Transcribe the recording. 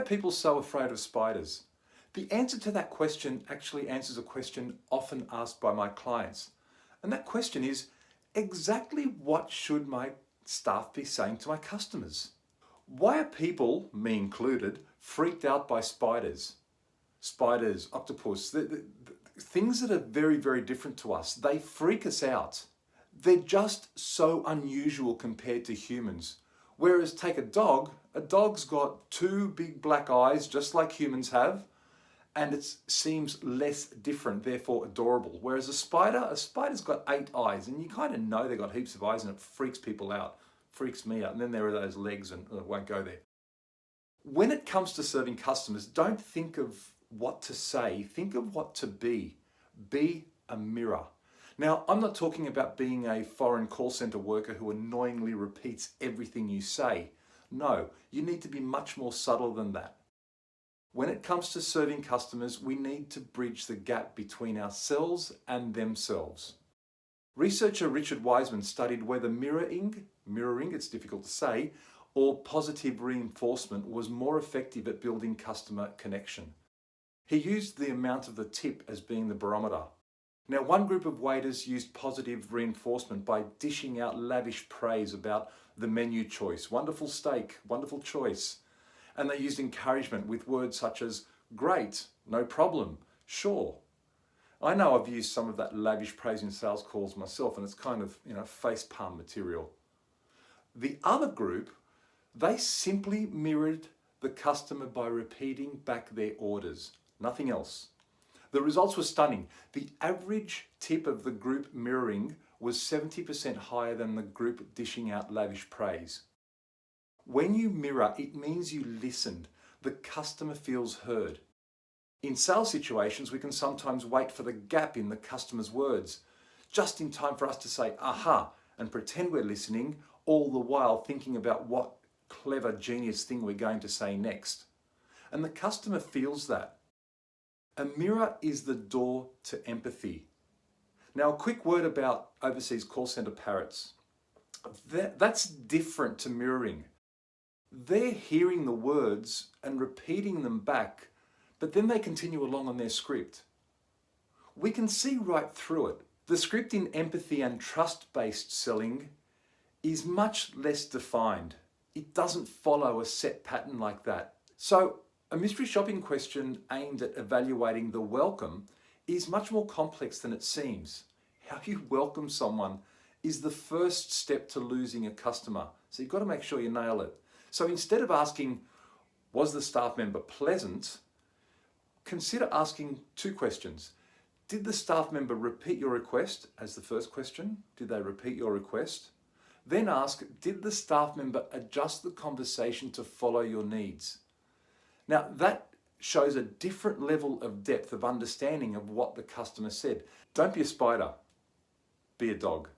people so afraid of spiders? The answer to that question actually answers a question often asked by my clients. And that question is, exactly what should my staff be saying to my customers? Why are people, me included, freaked out by spiders? Spiders, octopus, things that are very, very different to us. They freak us out. They're just so unusual compared to humans. Whereas take a dog's got two big black eyes, just like humans have, and it seems less different, therefore adorable. Whereas a spider's got 8 eyes, and you kind of know they've got heaps of eyes, and it freaks people out, freaks me out. And then there are those legs, and I won't go there. When it comes to serving customers, don't think of what to say, think of what to be. Be a mirror. Now, I'm not talking about being a foreign call center worker who annoyingly repeats everything you say. No, you need to be much more subtle than that. When it comes to serving customers, we need to bridge the gap between ourselves and themselves. Researcher Richard Wiseman studied whether mirroring, it's difficult to say, or positive reinforcement was more effective at building customer connection. He used the amount of the tip as being the barometer. Now, one group of waiters used positive reinforcement by dishing out lavish praise about the menu choice, wonderful steak, wonderful choice. And they used encouragement with words such as great, no problem, sure. I know I've used some of that lavish praise in sales calls myself, and it's kind of, facepalm material. The other group, they simply mirrored the customer by repeating back their orders, nothing else. The results were stunning. The average tip of the group mirroring was 70% higher than the group dishing out lavish praise. When you mirror, it means you listened. The customer feels heard. In sales situations, we can sometimes wait for the gap in the customer's words, just in time for us to say, aha, and pretend we're listening, all the while thinking about what clever, genius thing we're going to say next. And the customer feels that. A mirror is the door to empathy. Now, a quick word about overseas call center parrots. That's different to mirroring. They're hearing the words and repeating them back, but then they continue along on their script. We can see right through it. The script in empathy and trust-based selling is much less defined. It doesn't follow a set pattern like that. So, a mystery shopping question aimed at evaluating the welcome is much more complex than it seems. How you welcome someone is the first step to losing a customer. So you've got to make sure you nail it. So instead of asking, was the staff member pleasant? Consider asking 2 questions. Did the staff member repeat your request as the first question? Did they repeat your request? Then ask, did the staff member adjust the conversation to follow your needs? Now, that shows a different level of depth of understanding of what the customer said. Don't be a spider, be a dog.